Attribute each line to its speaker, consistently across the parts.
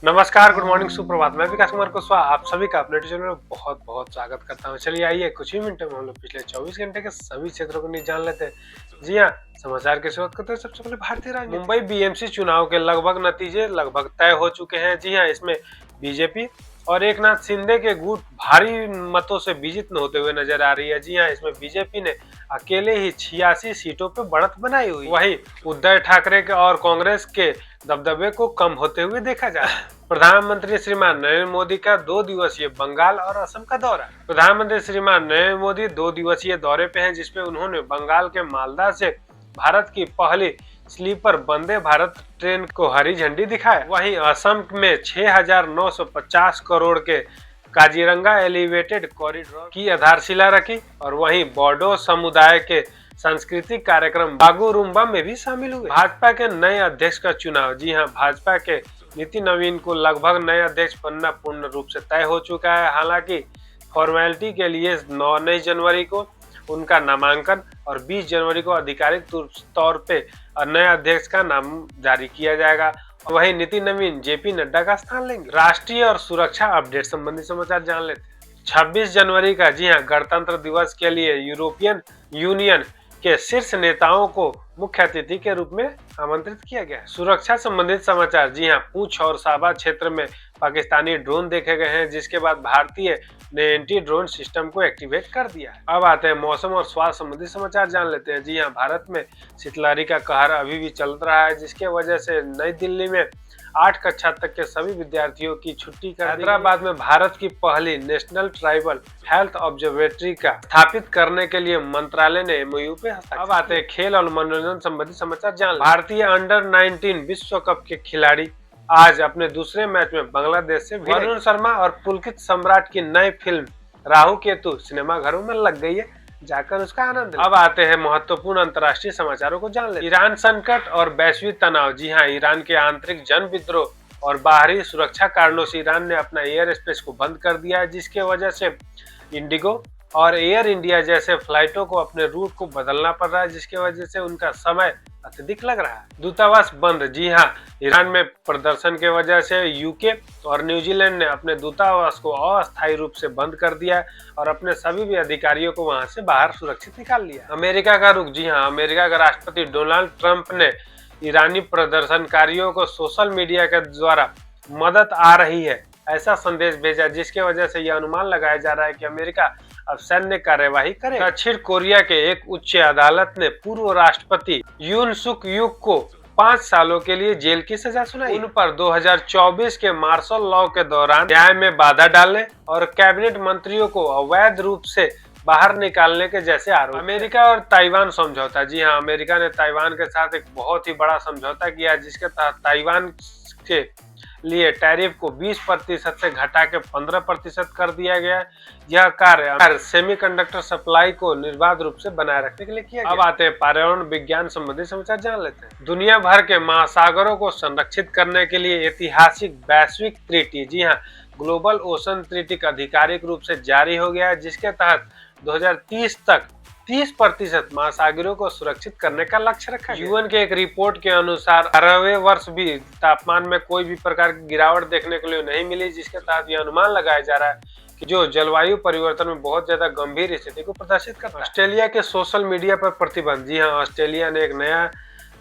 Speaker 1: नमस्कार, good morning, सुप्रभात। मैं विकास कुमार कुशवाहा आप सभी का अपने चैनल में बहुत बहुत स्वागत करता हूं। चलिए आइए कुछ ही मिनटों में हम लोग पिछले 24 घंटे के सभी क्षेत्रों को न्यूज़ जान लेते हैं। जी हां, समाचार की शुरुआत करते हैं सबसे पहले भारतीय राजनीति। मुंबई बीएमसी चुनाव के लगभग नतीजे लगभग तय हो चुके हैं। जी हां, इसमें बीजेपी और एकनाथ शिंदे के गुट भारी मतों से विजित होते हुए नजर आ रही है। जी हां, इसमें बीजेपी ने अकेले ही 86 सीटों पर बढ़त बनाई हुई। वहीं उद्धव ठाकरे के और कांग्रेस के दबदबे को कम होते हुए देखा जा रहा है। प्रधानमंत्री श्रीमान नरेंद्र मोदी का 2 दिवसीय बंगाल और असम का दौरा। प्रधानमंत्री श्रीमान नरेंद्र मोदी 2 दिवसीय दौरे पे हैं, जिसमें उन्होंने बंगाल के मालदा से भारत की पहली स्लीपर वंदे भारत ट्रेन को हरी झंडी दिखाया। वहीं असम में 6,950 करोड़ के काजीरंगा एलिवेटेड कॉरिडोर की आधारशिला रखी और वहीं बोडो समुदाय के सांस्कृतिक कार्यक्रम बागुरुम्बा में भी शामिल हुए। भाजपा के नए अध्यक्ष का चुनाव। जी हां, भाजपा के नीति नवीन को लगभग नए अध्यक्ष बनना पूर्ण रूप से तय हो चुका है। हालांकि फॉर्मेलिटी के लिए 9 जनवरी को उनका नामांकन और 20 जनवरी को आधिकारिक तौर पे नए अध्यक्ष का नाम जारी किया जाएगा। वहीं नीति नवीन जेपी नड्डा का स्थान लेंगे। राष्ट्रीय और सुरक्षा अपडेट संबंधी समाचार जान लेते हैं। 26 जनवरी का जी हां गणतंत्र दिवस के लिए यूरोपियन यूनियन के शीर्ष नेताओं को मुख्य अतिथि के रूप में आमंत्रित किया गया है। सुरक्षा संबंधित समाचार। जी हां, पूंछ और साबा क्षेत्र में पाकिस्तानी ड्रोन देखे गए हैं, जिसके बाद भारतीय ने एंटी ड्रोन सिस्टम को एक्टिवेट कर दिया है। अब आते हैं मौसम और स्वास्थ्य संबंधी समाचार जान लेते हैं। जी हां, भारत में शीतलहरी का कहर अभी भी चल रहा है, जिसके वजह से नई दिल्ली में 8 कक्षा तक के सभी विद्यार्थियों की छुट्टी कर दी। हैदराबाद में भारत की पहली नेशनल ट्राइबल हेल्थ ऑब्जर्वेटरी का स्थापित करने के लिए मंत्रालय ने एमओयू पे हस्ताक्षर। अब आते हैं खेल और मनोरंजन संबंधी समाचार जान लेते हैं। भारतीय अंडर 19 विश्व कप के खिलाड़ी आज अपने दूसरे मैच में बांग्लादेश से वरुण शर्मा और पुलकित सम्राट की नई फिल्म राहु केतु सिनेमाघरों में लग गई है, जाकर उसका आनंद। अब आते हैं महत्वपूर्ण अंतर्राष्ट्रीय समाचारों को जान लेते हैं। ईरान संकट और वैश्विक तनाव। जी हां, ईरान के आंतरिक जन विद्रोह और बाहरी सुरक्षा कारणों से ईरान ने अपना एयर स्पेस को बंद कर दिया है, जिसके वजह से इंडिगो और एयर इंडिया जैसे फ्लाइटों को अपने रूट को बदलना पड़ रहा है, जिसकी वजह से उनका समय अत्यधिक लग रहा है। दूतावास बंद। जी हां, ईरान में प्रदर्शन के वजह से यूके और न्यूजीलैंड ने अपने दूतावास को अस्थायी रूप से बंद कर दिया और अपने सभी भी अधिकारियों को वहां से बाहर सुरक्षित निकाल लिया। अमेरिका का रुख। जी हां, अमेरिका के राष्ट्रपति डोनाल्ड ट्रंप ने ईरानी प्रदर्शनकारियों को सोशल मीडिया के द्वारा मदद आ रही है ऐसा संदेश भेजा, जिसके वजह से यह अनुमान लगाया जा रहा है कि अमेरिका अब सैन्य कार्यवाही करेगा। दक्षिण कोरिया के एक उच्च अदालत ने पूर्व राष्ट्रपति यून सुक यूग को 5 सालों के लिए जेल की सजा सुनाई। उन पर 2024 के मार्शल लॉ के दौरान न्याय में बाधा डालने और कैबिनेट मंत्रियों को अवैध रूप से बाहर निकालने के जैसे आरोप। अमेरिका और ताइवान समझौता। जी हां, अमेरिका ने ताइवान के साथ एक बहुत ही बड़ा समझौता किया, जिसके तहत ताइवान के लिए टैरिफ को 20% से घटा के 15% कर दिया गया। यह कार्य सेमीकंडक्टर सप्लाई को निर्बाध रूप से बनाए रखने के लिए किया गया। अब आते हैं पर्यावरण विज्ञान संबंधी समाचार जान लेते हैं। दुनिया भर के महासागरों को संरक्षित करने के लिए ऐतिहासिक वैश्विक ट्रीटी, जी हाँ, ग्लोबल ओशन ट्रीटी आधिकारिक रूप से जारी हो गया है, जिसके तहत 2030 तक 30% महासागरों को सुरक्षित करने का लक्ष्य रखा है। यूएन के एक रिपोर्ट के अनुसार 18वें वर्ष भी तापमान में कोई भी प्रकार की गिरावट देखने के लिए नहीं मिली, जिसके तहत यह अनुमान लगाया जा रहा है कि जो जलवायु परिवर्तन में बहुत ज्यादा गंभीर स्थिति को प्रदर्शित करता है। ऑस्ट्रेलिया के सोशल मीडिया पर प्रतिबंध। जी हाँ, ऑस्ट्रेलिया ने एक नया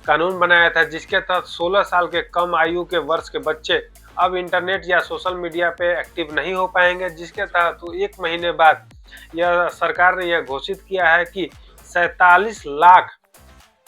Speaker 1: कानून बनाया था, जिसके तहत 16 साल के कम आयु के वर्ष के बच्चे अब इंटरनेट या सोशल मीडिया पे एक्टिव नहीं हो पाएंगे, जिसके तहत 1 महीने बाद यह सरकार ने यह घोषित किया है कि 47 लाख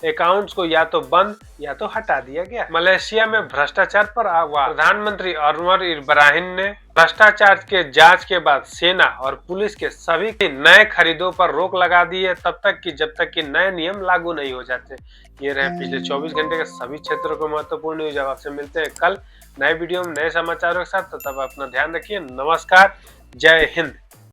Speaker 1: अकाउंट्स को या तो बंद या तो हटा दिया गया। मलेशिया में भ्रष्टाचार पर आवाज। प्रधानमंत्री अनवर इब्राहिम ने भ्रष्टाचार के जांच के बाद सेना और पुलिस के सभी नए खरीदों पर रोक लगा दी है, तब तक कि जब तक कि नए नियम लागू नहीं हो जाते। ये रहे पिछले 24 घंटे के सभी क्षेत्रों को महत्वपूर्ण न्यूज। आपसे मिलते हैं कल नए वीडियो में नए समाचारों के साथ, तब अपना ध्यान रखिए। नमस्कार, जय हिंद।